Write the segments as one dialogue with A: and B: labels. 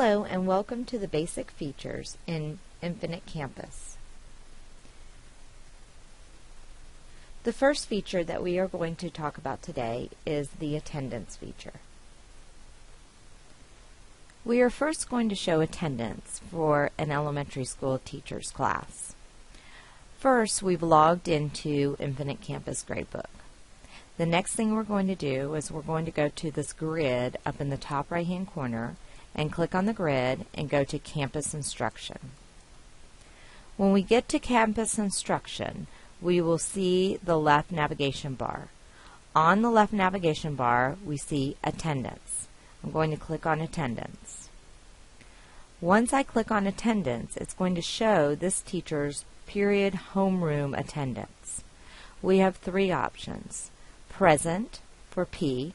A: Hello and welcome to the basic features in Infinite Campus. The first feature that we are going to talk about today is the attendance feature. We are first going to show attendance for an elementary school teacher's class. First, we've logged into Infinite Campus Gradebook. The next thing we're going to do is we're going to go to this grid up in the top right hand corner and click on the grid and go to Campus Instruction. When we get to Campus Instruction, we will see the left navigation bar. On the left navigation bar, we see Attendance. I'm going to click on Attendance. Once I click on Attendance, it's going to show this teacher's period homeroom attendance. We have three options. Present for P,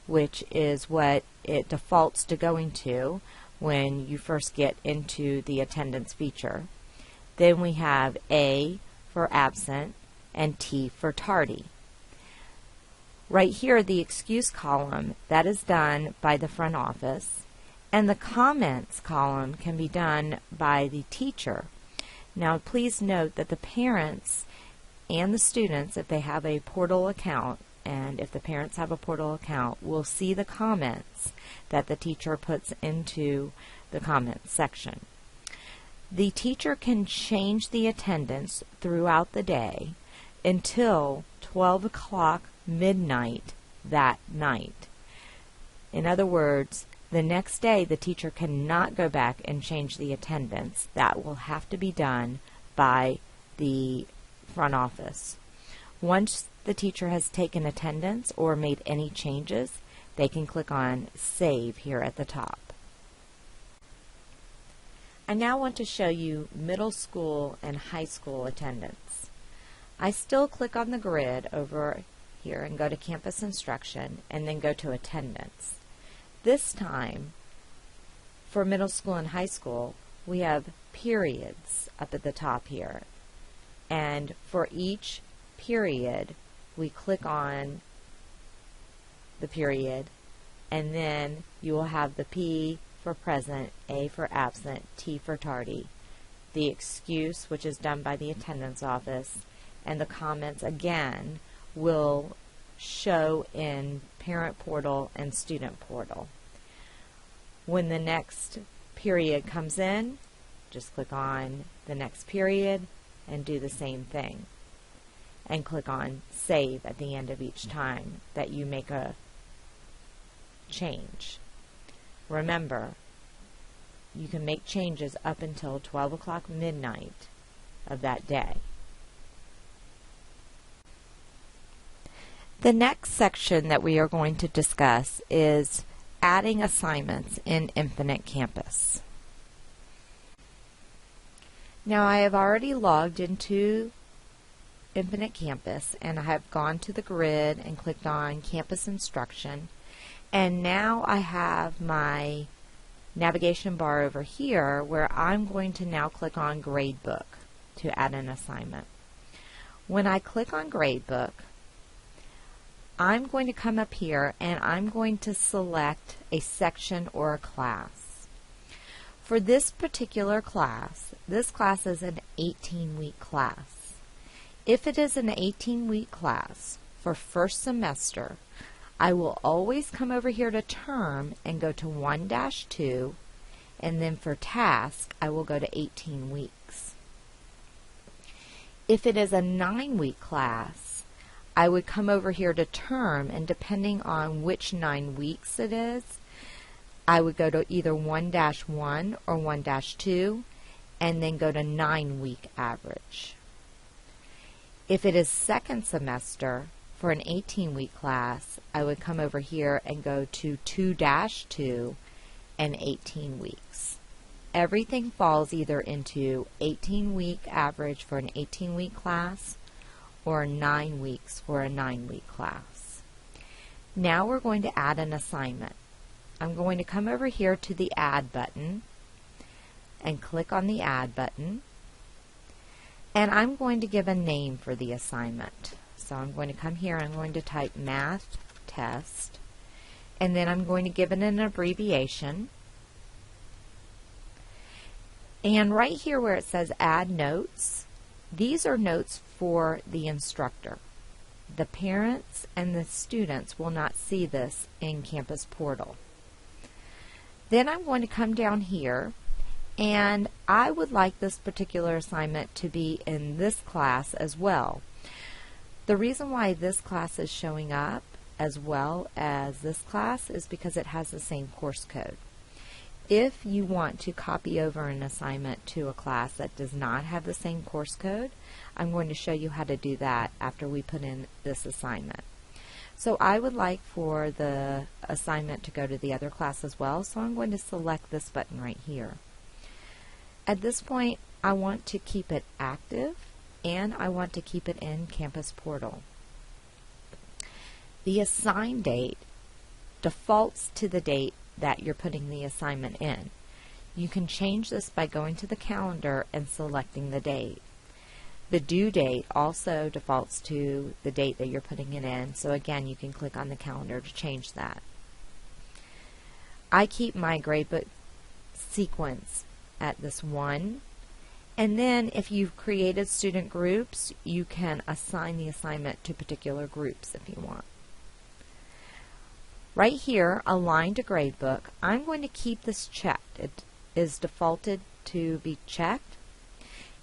A: which is what it defaults to going to when you first get into the attendance feature. Then we have A for absent and T for tardy. Right here, the excuse column, that is done by the front office, and the comments column can be done by the teacher. Now please note that the parents and the students, if they have a portal account, and if the parents have a portal account, will see the comments that the teacher puts into the comments section. The teacher can change the attendance throughout the day until 12 o'clock midnight that night. In other words, the next day the teacher cannot go back and change the attendance. That will have to be done by the front office. Once the teacher has taken attendance or made any changes, they can click on Save here at the top. I now want to show you middle school and high school attendance. I still click on the grid over here and go to Campus Instruction and then go to Attendance. This time, for middle school and high school, we have periods up at the top here. And for each period, we click on the period, and then you will have the P for present, A for absent, T for tardy, the excuse, which is done by the attendance office, and the comments again will show in parent portal and student portal. When the next period comes in, just click on the next period and do the same thing. And click on Save at the end of each time that you make a change. Remember, you can make changes up until 12 o'clock midnight of that day. The next section that we are going to discuss is adding assignments in Infinite Campus. Now I have already logged into Infinite Campus and I have gone to the grid and clicked on Campus Instruction, and now I have my navigation bar over here where I'm going to now click on Gradebook to add an assignment. When I click on Gradebook, I'm going to come up here and I'm going to select a section or a class. For this particular class, this class is an 18-week class. If it is an 18-week class for first semester, I will always come over here to Term and go to 1-2, and then for Task, I will go to 18 weeks. If it is a 9-week class, I would come over here to Term, and depending on which 9 weeks it is, I would go to either 1-1 or 1-2, and then go to 9-week average. If it is second semester, for an 18-week class, I would come over here and go to 2-2 and 18 weeks. Everything falls either into 18-week average for an 18-week class or 9 weeks for a 9-week class. Now we're going to add an assignment. I'm going to come over here to the Add button and click on the Add button. And I'm going to give a name for the assignment. So I'm going to come here and I'm going to type Math Test, and then I'm going to give it an abbreviation. And right here where it says Add Notes, these are notes for the instructor. The parents and the students will not see this in Campus Portal. Then I'm going to come down here, and I would like this particular assignment to be in this class as well. The reason why this class is showing up as well as this class is because it has the same course code. If you want to copy over an assignment to a class that does not have the same course code, I'm going to show you how to do that after we put in this assignment. So I would like for the assignment to go to the other class as well, so I'm going to select this button right here. At this point, I want to keep it active and I want to keep it in Campus Portal. The assign date defaults to the date that you're putting the assignment in. You can change this by going to the calendar and selecting the date. The due date also defaults to the date that you're putting it in, so again you can click on the calendar to change that. I keep my gradebook sequence at this 1, and then if you've created student groups, you can assign the assignment to particular groups if you want. Right here, Align to Gradebook, I'm going to keep this checked. It is defaulted to be checked.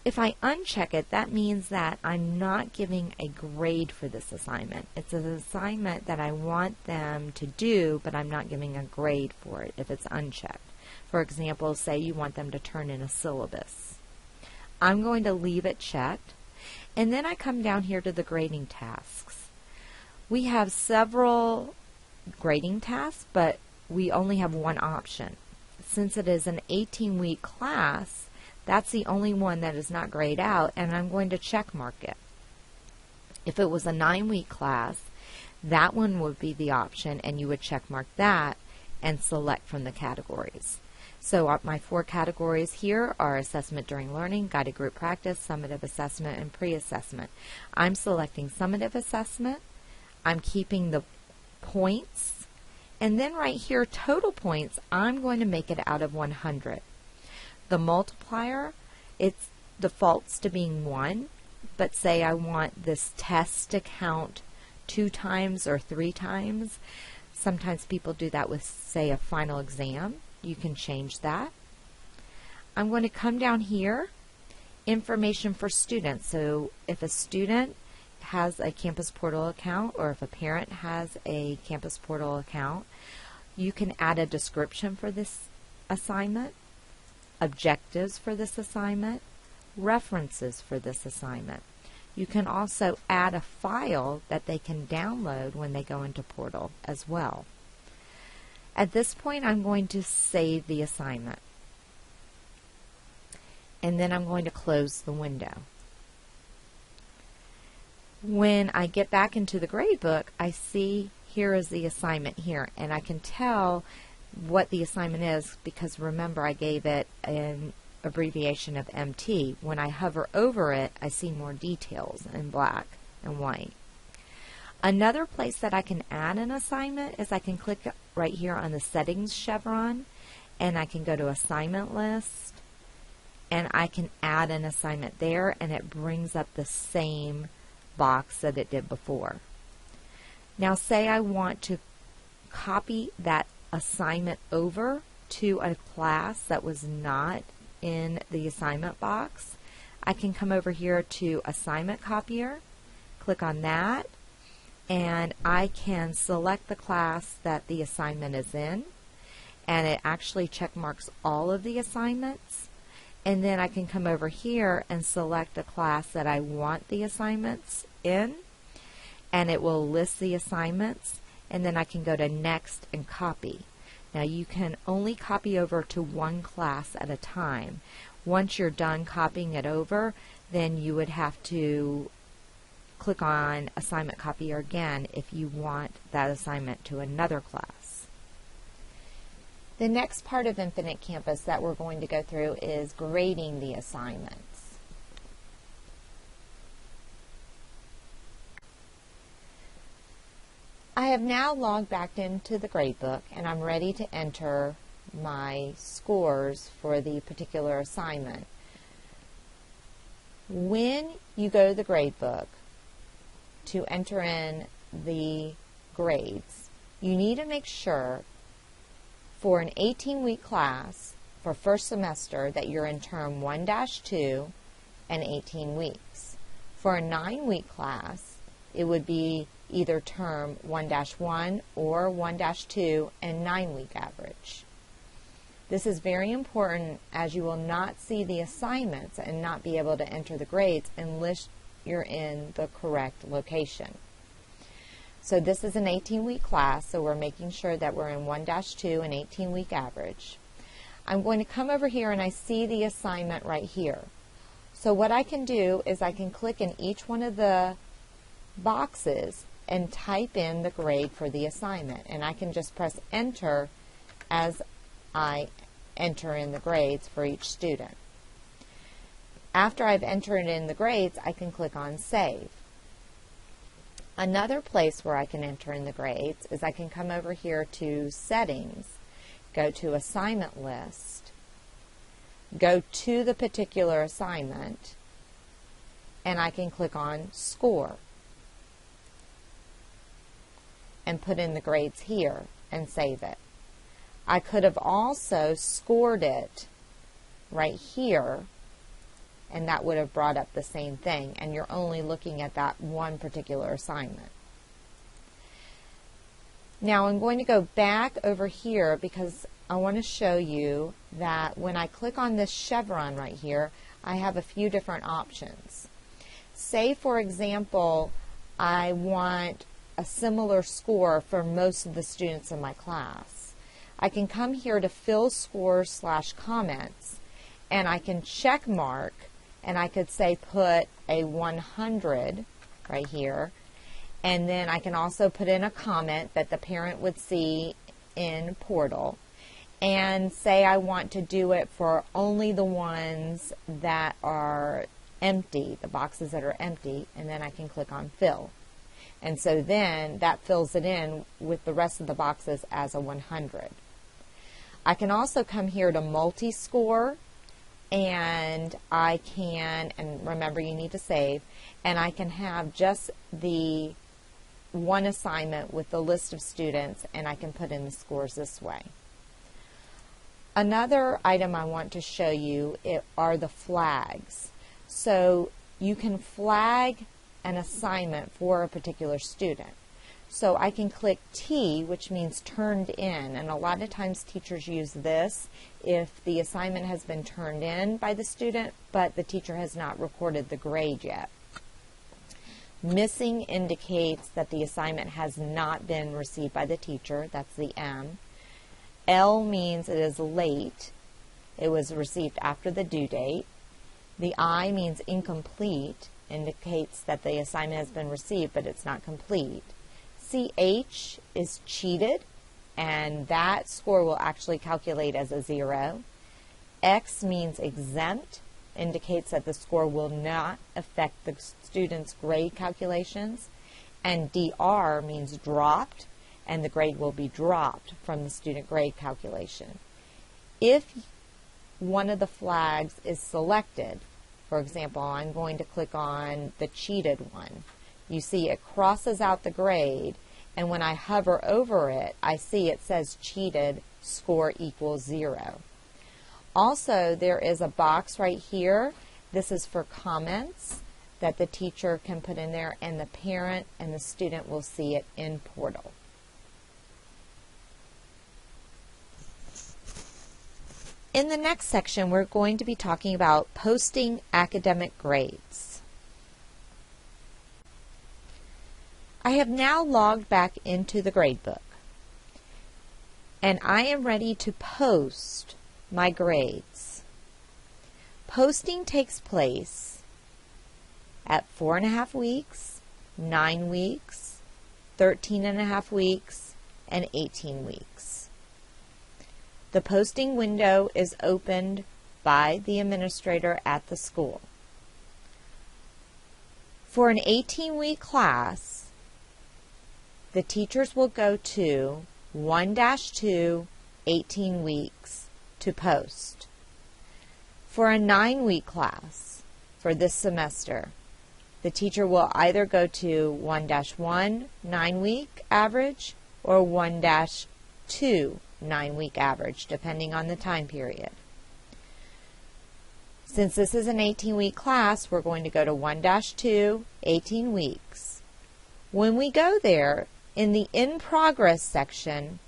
A: If I uncheck it, that means that I'm not giving a grade for this assignment. It's an assignment that I want them to do, but I'm not giving a grade for it if it's unchecked. For example, say you want them to turn in a syllabus. I'm going to leave it checked, and then I come down here to the grading tasks. We have several grading tasks, but we only have one option. Since it is an 18-week class, that's the only one that is not grayed out, and I'm going to check mark it. If it was a 9-week class, that one would be the option, and you would check mark that and select from the categories. So my 4 categories here are assessment during learning, guided group practice, summative assessment, and pre-assessment. I'm selecting summative assessment. I'm keeping the points, and then right here, total points, I'm going to make it out of 100. The multiplier, it defaults to being 1, but say I want this test to count 2 times or 3 times. Sometimes people do that with, say, a final exam. You can change that. I'm going to come down here, information for students. So if a student has a Campus Portal account, or if a parent has a Campus Portal account, you can add a description for this assignment, objectives for this assignment, references for this assignment. You can also add a file that they can download when they go into Portal as well. At this point, I'm going to save the assignment, and then I'm going to close the window. When I get back into the gradebook, I see here is the assignment here, and I can tell what the assignment is because remember I gave it an abbreviation of MT. When I hover over it, I see more details in black and white. Another place that I can add an assignment is I can click right here on the settings chevron, and I can go to assignment list, and I can add an assignment there, and it brings up the same box that it did before. Now say I want to copy that assignment over to a class that was not in the assignment box. I can come over here to Assignment Copier, click on that, and I can select the class that the assignment is in, and it actually check marks all of the assignments. And then I can come over here and select a class that I want the assignments in, and it will list the assignments, and then I can go to Next and Copy. Now you can only copy over to one class at a time. Once you're done copying it over, then you would have to click on Assignment Copier again if you want that assignment to another class. The next part of Infinite Campus that we're going to go through is grading the assignments. I have now logged back into the gradebook, and I'm ready to enter my scores for the particular assignment. When you go to the grade book to enter in the grades, you need to make sure for an 18-week class for first semester that you're in term 1-2 and 18 weeks. For a 9-week class, it would be either term 1-1 or 1-2 and 9-week average. This is very important as you will not see the assignments and not be able to enter the grades unless you're in the correct location. So this is an 18-week class, so we're making sure that we're in 1-2 and 18-week average. I'm going to come over here and I see the assignment right here. So what I can do is I can click in each one of the boxes and type in the grade for the assignment, and I can just press enter as I enter in the grades for each student. After I've entered in the grades, I can click on Save. Another place where I can enter in the grades is I can come over here to Settings, go to Assignment List, go to the particular assignment, and I can click on Score and put in the grades here and save it. I could have also scored it right here, and that would have brought up the same thing, and you're only looking at that one particular assignment. Now I'm going to go back over here because I want to show you that when I click on this chevron right here, I have a few different options. Say, for example, I want a similar score for most of the students in my class. I can come here to Fill Scores / Comments, and I can check mark, and I could say put a 100 right here, and then I can also put in a comment that the parent would see in Portal, and say I want to do it for only the ones that are empty, the boxes that are empty, and then I can click on Fill. And so then that fills it in with the rest of the boxes as a 100. I can also come here to multi-score, and I can, and remember you need to save, and I can have just the one assignment with the list of students, and I can put in the scores this way. Another item I want to show you are the flags. So you can flag an assignment for a particular student. So I can click T, which means turned in, and a lot of times teachers use this if the assignment has been turned in by the student, but the teacher has not recorded the grade yet. Missing indicates that the assignment has not been received by the teacher. That's the M. L means it is late. It was received after the due date. The I means incomplete, indicates that the assignment has been received, but it's not complete. CH is cheated, and that score will actually calculate as a 0. X means exempt, indicates that the score will not affect the student's grade calculations. And DR means dropped, and the grade will be dropped from the student grade calculation. If one of the flags is selected, for example, I'm going to click on the cheated one. You see it crosses out the grade, and when I hover over it, I see it says cheated, score equals 0. Also, there is a box right here. This is for comments that the teacher can put in there, and the parent and the student will see it in Portal. In the next section, we're going to be talking about posting academic grades. I have now logged back into the gradebook, and I am ready to post my grades. Posting takes place at 4.5 weeks, 9 weeks, 13.5 weeks, and 18 weeks. The posting window is opened by the administrator at the school. For an 18-week class, the teachers will go to 1-2 18 weeks to post. For a 9-week class for this semester, the teacher will either go to 1-1 9-week average or 1-2 9-week average, depending on the time period. Since this is an 18-week class, we're going to go to 1-2, 18 weeks. When we go there, in the In Progress section,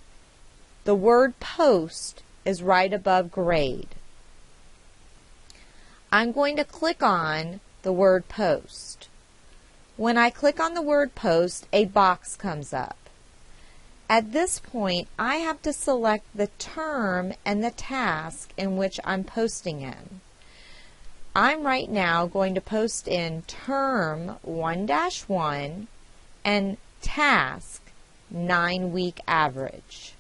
A: the word Post is right above Grade. I'm going to click on the word Post. When I click on the word Post, a box comes up. At this point, I have to select the term and the task in which I'm posting in. I'm right now going to post in term 1-1 and task 9-week average,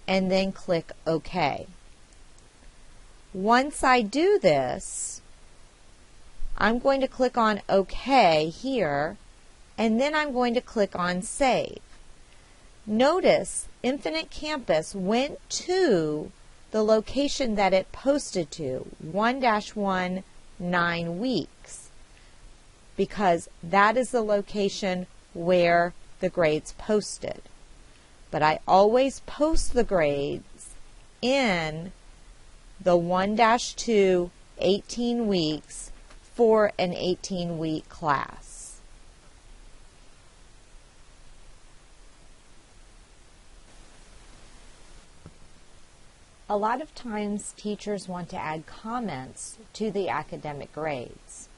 A: and then click OK. Once I do this, I'm going to click on OK here, and then I'm going to click on Save. Notice Infinite Campus went to the location that it posted to, 1-1 9 weeks, because that is the location where the grades posted. But I always post the grades in the 1-2 18 weeks for an 18-week class. A lot of times teachers want to add comments to the academic grades.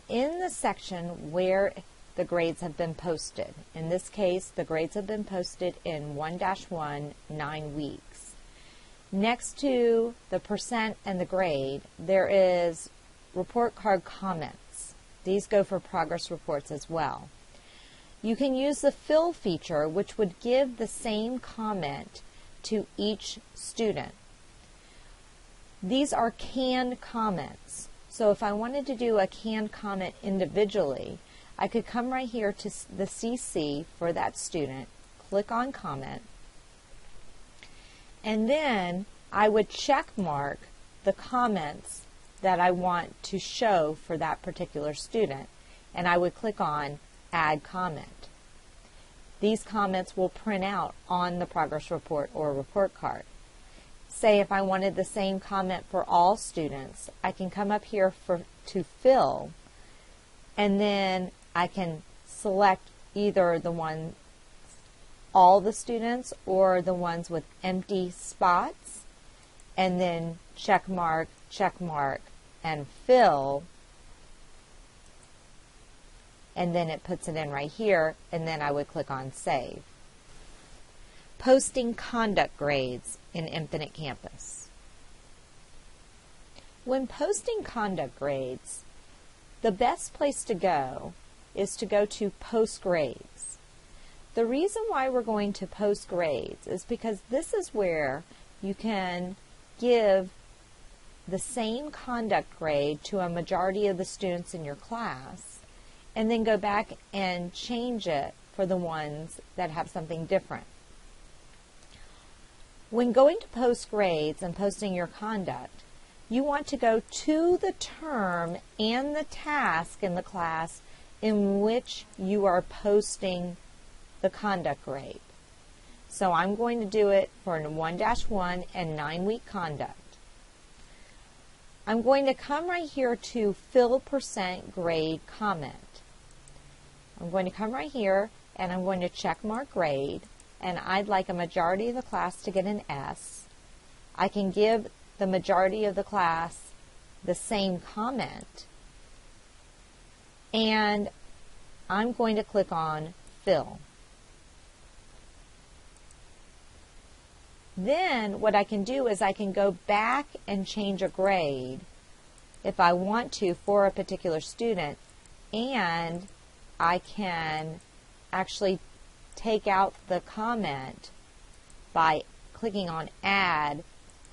A: In the section where the grades have been posted, in this case the grades have been posted in 1-1 9 weeks. Next to the percent and the grade, there is report card comments. These go for progress reports as well. You can use the fill feature, which would give the same comment to each student. These are canned comments. So if I wanted to do a canned comment individually, I could come right here to the CC for that student, click on comment, and then I would check mark the comments that I want to show for that particular student, and I would click on Add Comment. These comments will print out on the progress report or report card. Say if I wanted the same comment for all students, I can come up here to fill, and then I can select either the one, all the students, or the ones with empty spots, and then check mark, and fill, and then it puts it in right here, and then I would click on Save. Posting conduct grades in Infinite Campus. When posting conduct grades, the best place to go is to go to Post Grades. The reason why we're going to Post Grades is because this is where you can give the same conduct grade to a majority of the students in your class, and then go back and change it for the ones that have something different. When going to post grades and posting your conduct, you want to go to the term and the task in the class in which you are posting the conduct grade. So I'm going to do it for 1-1 and 9-week conduct. I'm going to come right here to Fill Percent Grade Comment. I'm going to come right here and I'm going to check mark grade, and I'd like a majority of the class to get an S. I can give the majority of the class the same comment, and I'm going to click on Fill. Then what I can do is I can go back and change a grade if I want to for a particular student, and I can actually take out the comment by clicking on Add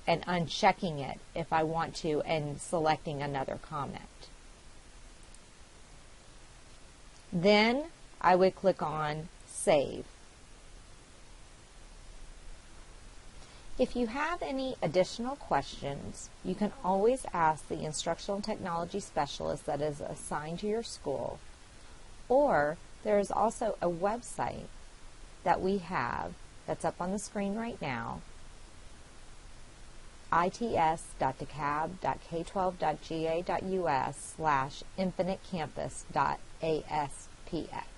A: and unchecking it if I want to and selecting another comment. Then I would click on Save. If you have any additional questions, you can always ask the instructional technology specialist that is assigned to your school, or there is also a website that we have that's up on the screen right now, its.dekalb.k12.ga.us/infinitecampus.asps.